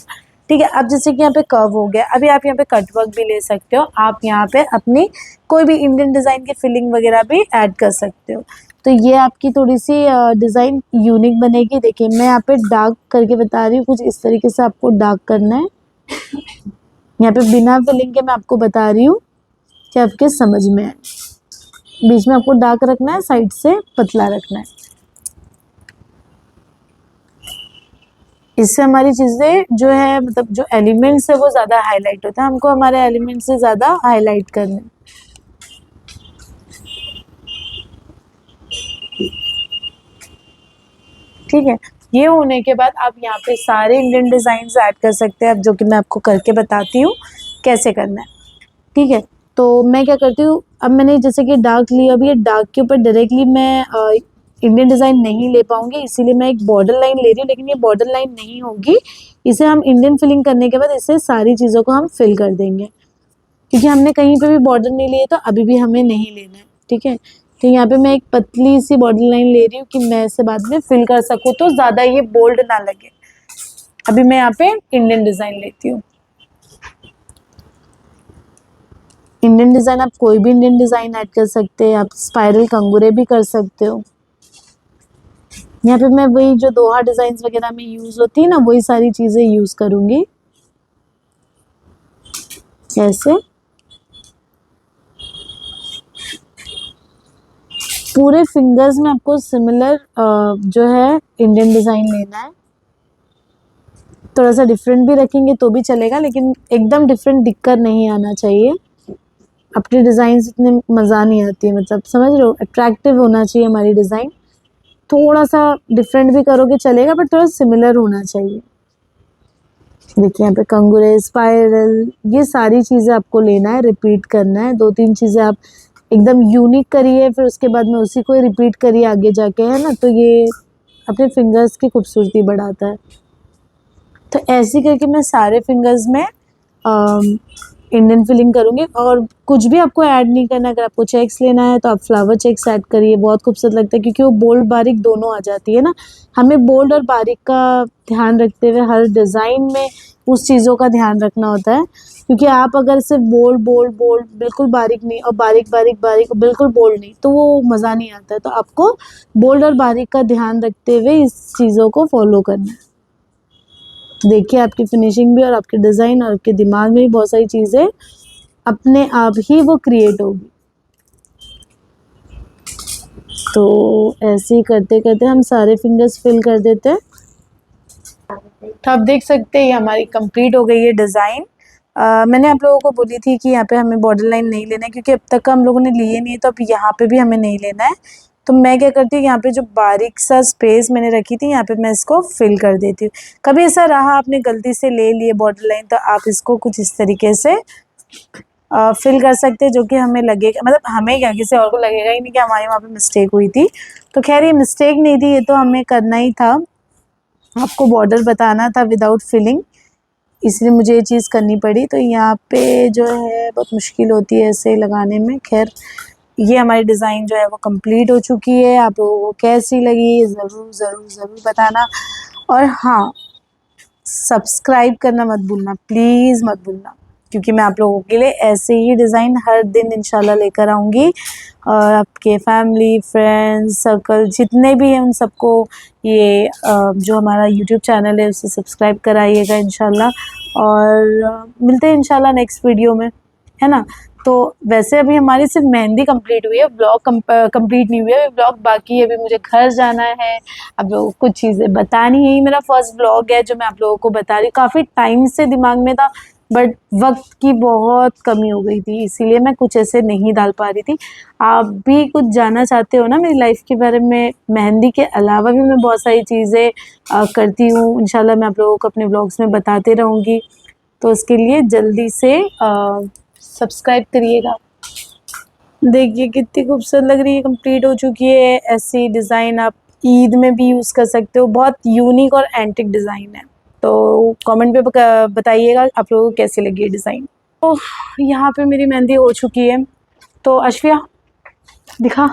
ठीक है, अब जैसे कि यहाँ पे कर्व हो गया, अभी आप यहाँ पे कट वर्क भी ले सकते हो, आप यहाँ पे अपनी कोई भी इंडियन डिज़ाइन की फिलिंग वगैरह भी ऐड कर सकते हो। तो ये आपकी थोड़ी सी डिज़ाइन यूनिक बनेगी। देखिए मैं यहाँ पे डार्क करके बता रही हूँ, कुछ इस तरीके से आपको डार्क करना है। यहाँ पे बिना फिलिंग के मैं आपको बता रही हूँ कि आपके समझ में आए। बीच में आपको डार्क रखना है, साइड से पतला रखना है। इससे हमारी चीज़ें जो है, मतलब जो एलिमेंट्स है वो ज़्यादा हाईलाइट होता है, हमको हमारे एलिमेंट्स से ज़्यादा हाईलाइट करना है। ठीक है, ये होने के बाद आप यहाँ पे सारे इंडियन डिज़ाइंस ऐड कर सकते हैं, अब जो कि मैं आपको करके बताती हूँ कैसे करना है। ठीक है, तो मैं क्या करती हूँ, अब मैंने जैसे कि डार्क लिया, अभी ये डार्क के ऊपर डायरेक्टली मैं इंडियन डिज़ाइन नहीं ले पाऊँगी, इसीलिए मैं एक बॉर्डर लाइन ले रही हूँ, लेकिन ये बॉर्डर लाइन नहीं होगी, इसे हम इंडियन फिलिंग करने के बाद इससे सारी चीज़ों को हम फिल कर देंगे, क्योंकि हमने कहीं पे भी बॉर्डर नहीं लिए तो अभी भी हमें नहीं लेना है। ठीक है, तो यहाँ पे मैं एक पतली सी बॉर्डर लाइन ले रही हूँ कि मैं इसे बाद में फिल कर सकूँ, तो ज़्यादा ये बोल्ड ना लगे। अभी मैं यहाँ पे इंडियन डिज़ाइन लेती हूँ। इंडियन डिज़ाइन आप कोई भी इंडियन डिज़ाइन ऐड कर सकते हैं, आप स्पाइरल कंगूरे भी कर सकते हो। यहाँ पे मैं वही जो दोहा डिज़ाइन वगैरह में यूज़ होती है ना, वही सारी चीज़ें यूज़ करूँगी। ऐसे पूरे फिंगर्स में आपको सिमिलर जो है इंडियन डिज़ाइन लेना है। थोड़ा सा डिफरेंट भी रखेंगे तो भी चलेगा, लेकिन एकदम डिफरेंट दिक्कत नहीं आना चाहिए। अपनी डिज़ाइन इतने मज़ा नहीं आती है, मतलब समझ रहे हो, अट्रैक्टिव होना चाहिए हमारी डिज़ाइन। थोड़ा सा डिफरेंट भी करोगे चलेगा, बट थोड़ा सिमिलर होना चाहिए। देखिए यहाँ पे कंगूरे, स्पाइरल, ये सारी चीज़ें आपको लेना है, रिपीट करना है। 2-3 चीज़ें आप एकदम यूनिक करिए, फिर उसके बाद में उसी को रिपीट करिए आगे जाके, है ना, तो ये अपने फिंगर्स की खूबसूरती बढ़ाता है। तो ऐसे करके मैं सारे फिंगर्स में इंडियन फिलिंग करूँगी। और कुछ भी आपको ऐड नहीं करना। अगर आपको चेक्स लेना है तो आप फ्लावर चेक्स ऐड करिए, बहुत खूबसूरत लगता है, क्योंकि वो बोल्ड बारीक दोनों आ जाती है ना। हमें बोल्ड और बारीक का ध्यान रखते हुए हर डिज़ाइन में उस चीज़ों का ध्यान रखना होता है, क्योंकि आप अगर सिर्फ बोल्ड बोल्ड बोल्ड बिल्कुल बारीक नहीं और बारीक बारीक बारीक और बिल्कुल बोल्ड नहीं, तो वो मज़ा नहीं आता है। तो आपको बोल्ड और बारीक का ध्यान रखते हुए इस चीज़ों को फॉलो करना है। देखिए आपकी फिनिशिंग भी और आपके डिज़ाइन और आपके दिमाग में भी बहुत सारी चीज़ें अपने आप ही वो क्रिएट होगी। तो ऐसे ही करते करते हम सारे फिंगर्स फिल कर देते हैं। तो आप देख सकते हैं ये हमारी कंप्लीट हो गई है डिज़ाइन। मैंने आप लोगों को बोली थी कि यहाँ पे हमें बॉर्डर लाइन नहीं लेना है, क्योंकि अब तक हम लोगों ने लिए नहीं है, तो अब यहाँ पे भी हमें नहीं लेना है। तो मैं क्या करती हूँ, यहाँ पे जो बारीक सा स्पेस मैंने रखी थी, यहाँ पे मैं इसको फिल कर देती हूँ। कभी ऐसा रहा आपने गलती से ले लिए बॉर्डर लाइन, तो आप इसको कुछ इस तरीके से फिल कर सकते हैं, जो कि हमें लगेगा, मतलब हमें क्या, किसी और को लगेगा ही नहीं कि हमारे वहाँ पे मिस्टेक हुई थी। तो खैर ये मिस्टेक नहीं थी, ये तो हमें करना ही था, आपको बॉर्डर बताना था विदाउट फिलिंग, इसलिए मुझे ये चीज़ करनी पड़ी। तो यहाँ पे जो है बहुत मुश्किल होती है ऐसे लगाने में। खैर ये हमारी डिज़ाइन जो है वो कंप्लीट हो चुकी है। आप लोगों को कैसी लगी ज़रूर ज़रूर ज़रूर बताना। और हाँ, सब्सक्राइब करना मत भूलना, प्लीज़ मत भूलना, क्योंकि मैं आप लोगों के लिए ऐसे ही डिज़ाइन हर दिन इंशाल्लाह लेकर आऊँगी। और आपके फैमिली फ्रेंड्स सर्कल जितने भी हैं उन सबको ये जो हमारा यूट्यूब चैनल है उसे सब्सक्राइब कराइएगा इंशाल्लाह। और मिलते हैं इंशाल्लाह नेक्स्ट वीडियो में, है ना। तो वैसे अभी हमारी सिर्फ मेहंदी कंप्लीट हुई है, ब्लॉग कंप्लीट नहीं हुई है, अभी ब्लॉग बाकी है। अभी मुझे घर जाना है, अब लोगों को कुछ चीज़ें बतानी है। ये मेरा फर्स्ट ब्लॉग है जो मैं आप लोगों को बता रही हूँ। काफ़ी टाइम से दिमाग में था, बट वक्त की बहुत कमी हो गई थी, इसीलिए मैं कुछ ऐसे नहीं डाल पा रही थी। आप भी कुछ जानना चाहते हो ना मेरी लाइफ के बारे में, मेहंदी के अलावा भी मैं बहुत सारी चीज़ें करती हूँ। इंशाल्लाह मैं आप लोगों को अपने ब्लॉग्स में बताते रहूँगी। तो उसके लिए जल्दी से सब्सक्राइब करिएगा। देखिए कितनी खूबसूरत लग रही है, कंप्लीट हो चुकी है। ऐसी डिज़ाइन आप ईद में भी यूज़ कर सकते हो, बहुत यूनिक और एंटिक डिज़ाइन है। तो कमेंट पे बताइएगा आप लोगों को कैसी लगी है डिज़ाइन। तो यहाँ पे मेरी मेहंदी हो चुकी है। तो अशफिया दिखा,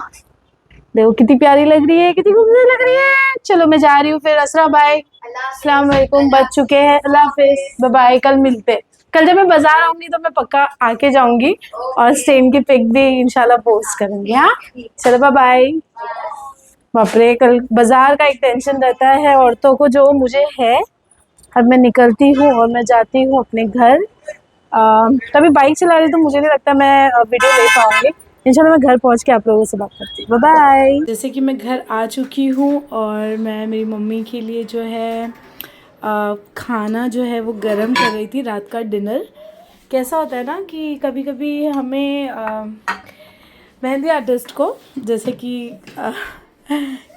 देखो कितनी प्यारी लग रही है, कितनी खूबसूरत लग रही है। चलो मैं जा रही हूँ फिर। असरा बाय, अस्सलाम वालेकुम, बच चुके हैं, अल्लाह हाफिज़, बाय बाय। कल मिलते हैं। कल जब मैं बाजार आऊंगी तो मैं पक्का आके जाऊंगी और सेम की पिक भी इंशाल्लाह पोस्ट करूंगी। हाँ चलो बाय बाय। बाप रे, कल बाजार का एक टेंशन रहता है औरतों को जो मुझे है। अब मैं निकलती हूँ और मैं जाती हूँ अपने घर। कभी बाइक चला रही तो मुझे नहीं लगता मैं वीडियो ले पाऊंगी। इंशाल्लाह मैं घर पहुँच के आप लोगों से बात करती हूँ। Bye bye. जैसे कि मैं घर आ चुकी हूँ और मैं मेरी मम्मी के लिए जो है खाना जो है वो गरम कर रही थी, रात का डिनर। कैसा होता है ना कि कभी कभी हमें मेहंदी आर्टिस्ट को, जैसे कि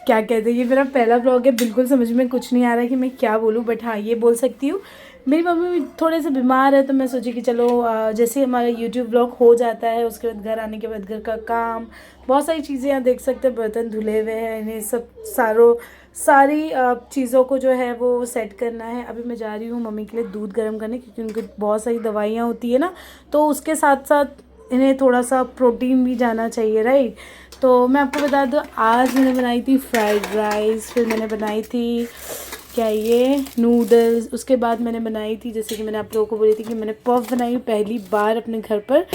क्या कहते हैं, ये मेरा पहला ब्लॉग है, बिल्कुल समझ में कुछ नहीं आ रहा है कि मैं क्या बोलूँ, बट हाँ ये बोल सकती हूँ। मेरी मम्मी थोड़े से बीमार है, तो मैं सोची कि चलो जैसे ही हमारा यूट्यूब ब्लॉग हो जाता है उसके बाद घर आने के बाद घर का काम, बहुत सारी चीज़ें यहाँ देख सकते हैं, बर्तन धुले हुए हैं, इन्हें सब सारी चीज़ों को जो है वो सेट करना है। अभी मैं जा रही हूँ मम्मी के लिए दूध गर्म करने, क्योंकि उनकी बहुत सारी दवाइयाँ होती है ना, तो उसके साथ साथ इन्हें थोड़ा सा प्रोटीन भी जाना चाहिए, राइट। तो मैं आपको बता दूँ, आज मैंने बनाई थी फ्राइड राइस, फिर मैंने बनाई थी क्या ये नूडल्स, उसके बाद मैंने बनाई थी, जैसे कि मैंने आप लोगों को बोली थी कि मैंने पफ बनाई पहली बार अपने घर पर।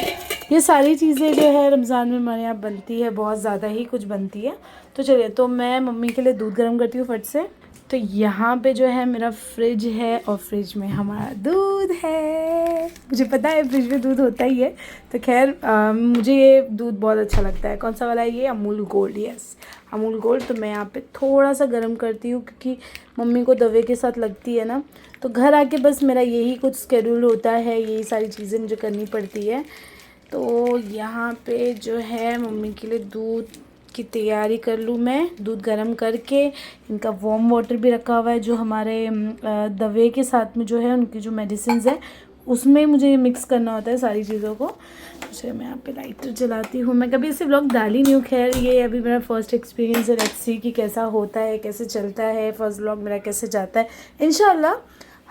ये सारी चीज़ें जो है रमज़ान में हमारे यहाँ बनती है, बहुत ज़्यादा ही कुछ बनती है। तो चलिए, तो मैं मम्मी के लिए दूध गर्म करती हूँ फट से। तो यहाँ पे जो है मेरा फ्रिज है और फ्रिज में हमारा दूध है। मुझे पता है फ्रिज में दूध होता ही है, तो खैर मुझे ये दूध बहुत अच्छा लगता है। कौन सा वाला है ये? Amul gold, yes Amul gold. तो मैं यहाँ पे थोड़ा सा गर्म करती हूँ, क्योंकि मम्मी को दवे के साथ लगती है ना, तो घर आके बस मेरा यही कुछ स्केड्यूल होता है, यही सारी चीज़ें मुझे करनी पड़ती है। तो यहाँ पे जो है मम्मी के लिए दूध की तैयारी कर लूँ मैं, दूध गर्म करके। इनका वार्म वाटर भी रखा हुआ है, जो हमारे दवे के साथ में जो है उनकी जो मेडिसिन है उसमें मुझे मिक्स करना होता है सारी चीज़ों को। तो मैं यहाँ पे लाइटर जलाती हूँ। मैं कभी ऐसे व्लॉग डाली नहीं हूँ, खैर ये अभी मेरा फर्स्ट एक्सपीरियंस है। लेट्स सी कि कैसा होता है, कैसे चलता है, फर्स्ट व्लॉग मेरा कैसे जाता है। इंशाल्लाह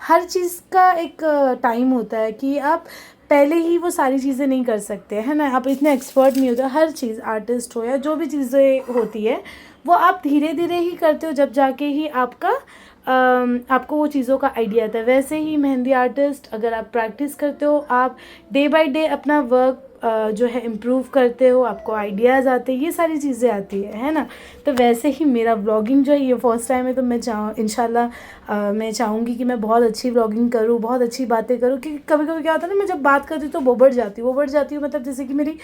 हर चीज़ का एक टाइम होता है कि आप पहले ही वो सारी चीज़ें नहीं कर सकते, है ना। आप इतने एक्सपर्ट नहीं होते, हर चीज़ आर्टिस्ट हो या जो भी चीज़ें होती है वो आप धीरे धीरे ही करते हो, जब जाके ही आपको वो चीज़ों का आइडिया आता है। वैसे ही मेहंदी आर्टिस्ट अगर आप प्रैक्टिस करते हो, आप डे बाय डे अपना वर्क जो है इम्प्रूव करते हो, आपको आइडियाज़ आते हैं, ये सारी चीज़ें आती है ना। तो वैसे ही मेरा व्लॉगिंग जो है ये फर्स्ट टाइम है, तो मैं इंशाल्लाह मैं चाहूँगी कि मैं बहुत अच्छी व्लॉगिंग करूँ, बहुत अच्छी बातें करूँ। क्योंकि कभी कभी क्या होता है ना, मैं जब बात करती हूँ तो बोबड़ जाती हूँ मतलब जैसे कि मेरी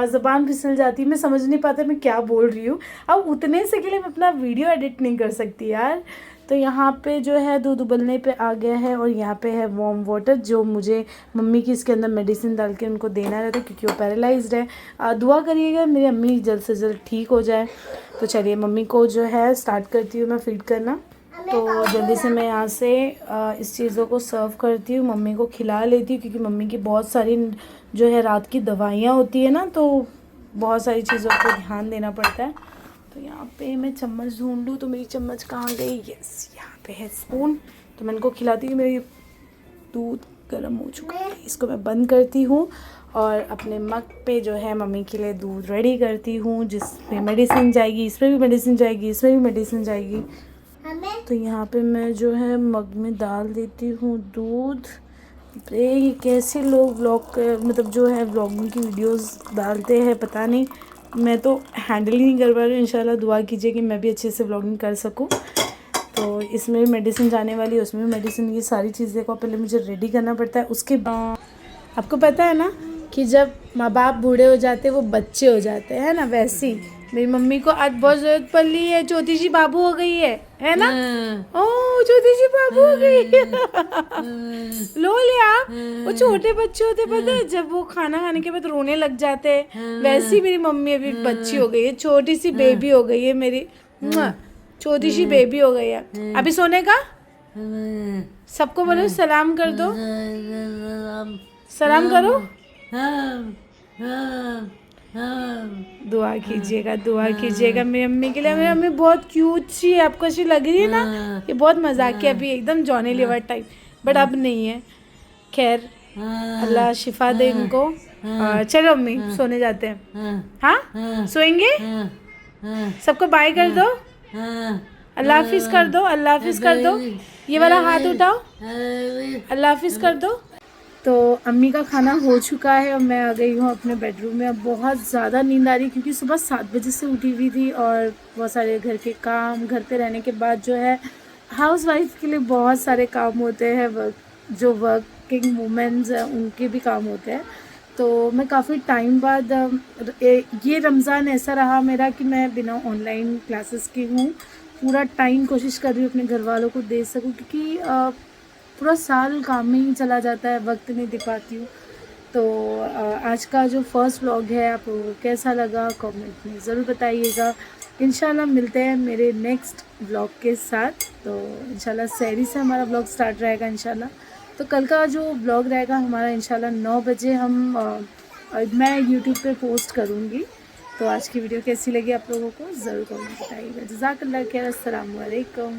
ज़बान फिसल जाती है, मैं समझ नहीं पाता मैं क्या बोल रही हूँ। अब उतने से के लिए मैं अपना वीडियो एडिट नहीं कर सकती यार। तो यहाँ पे जो है दूध उबलने पे आ गया है और यहाँ पे है वार्म वाटर, जो मुझे मम्मी की इसके अंदर मेडिसिन डाल के उनको देना रहता है क्योंकि वो पैरालाइज्ड है। दुआ करिएगा मेरी अम्मी जल्द से जल्द ठीक हो जाए। तो चलिए मम्मी को जो है स्टार्ट करती हूँ मैं फीड करना। तो जल्दी से मैं यहाँ से इस चीज़ों को सर्व करती हूँ, मम्मी को खिला लेती हूँ क्योंकि मम्मी की बहुत सारी जो है रात की दवाइयाँ होती है ना, तो बहुत सारी चीज़ों को ध्यान देना पड़ता है। तो यहाँ पे मैं चम्मच ढूंढूँ तो मेरी चम्मच कहाँ गई, यस यहाँ पे है स्पून। तो मैं इनको खिलाती हूँ। मेरी दूध गर्म हो चुका है, इसको मैं बंद करती हूँ और अपने मग पे जो है मम्मी के लिए दूध रेडी करती हूँ, जिसमें मेडिसिन जाएगी, इसमें भी मेडिसिन जाएगी, इसमें भी मेडिसिन जाएगी। तो यहाँ पे मैं जो है मग में डाल देती हूँ दूध। ये कैसे लोग व्लॉग मतलब जो है व्लॉगिंग की वीडियोस डालते हैं पता नहीं, मैं तो हैंडल ही नहीं कर पा रही हूँ। इंशाल्लाह दुआ कीजिए कि मैं भी अच्छे से व्लॉगिंग कर सकूँ। तो इसमें भी मेडिसिन जाने वाली है, उसमें भी मेडिसिन, ये सारी चीज़ें को पहले मुझे रेडी करना पड़ता है। उसके बाद आपको पता है ना कि जब माँ बाप बूढ़े हो जाते हैं वो बच्चे हो जाते हैं ना, वैसे ही मेरी मम्मी को आज बहुत ज़रूरत पड़ रही है, छोटी सी बाबू हो गई है ना। ओह छोटी सी बाबू हो गई है। लो लिया। वो छोटे बच्चे होते पता है, जब वो खाना खाने के बाद रोने लग जाते हैं, वैसे ही मेरी मम्मी अभी बच्ची हो गई है, छोटी सी बेबी हो गई है मेरी, छोटी सी बेबी हो गई है। अभी सोने का सबको बोलो सलाम कर दो, सलाम करो, दुआ कीजिएगा मेरी अम्मी के लिए। मेरी अम्मी बहुत क्यूट सी है, आपको अच्छी लग रही है ना। ये बहुत मजाकिया अभी एकदम जॉनी लीवर टाइप, बट अब नहीं है। खैर अल्लाह शिफा दे इनको। चलो अम्मी सोने जाते हैं। हाँ सोएंगे। सबको बाय कर दो, अल्लाह हाफिज कर दो, अल्लाह हाफिज कर दो। ये वाला हाथ उठाओ, अल्लाह हाफिज कर दो। तो अम्मी का खाना हो चुका है और मैं आ गई हूँ अपने बेडरूम में। अब बहुत ज़्यादा नींद आ रही क्योंकि सुबह 7 बजे से उठी हुई थी और बहुत सारे घर के काम, घर पे रहने के बाद जो है हाउस वाइफ के लिए बहुत सारे काम होते हैं, जो वर्किंग वूमेंस हैं उनके भी काम होते हैं। तो मैं काफ़ी टाइम बाद ये रमज़ान ऐसा रहा मेरा कि मैं बिना ऑनलाइन क्लासेस की हूँ, पूरा टाइम कोशिश कर रही हूँ अपने घर वालों को दे सकूँ क्योंकि पूरा साल काम में ही चला जाता है, वक्त नहीं दे पाती हूँ। तो आज का जो फर्स्ट व्लॉग है आपको कैसा लगा कमेंट में ज़रूर बताइएगा। इंशाल्लाह मिलते हैं मेरे नेक्स्ट व्लॉग के साथ। तो इंशाल्लाह सहरी से हमारा व्लॉग स्टार्ट रहेगा इंशाल्लाह। तो कल का जो व्लॉग रहेगा हमारा इंशाल्लाह 9 बजे मैं यूट्यूब पे पोस्ट करूँगी। तो आज की वीडियो कैसी लगी आप लोगों को ज़रूर कमेंट बताइएगा। जज़ाकल्लाह खैर, अस्सलाम वालेकुम।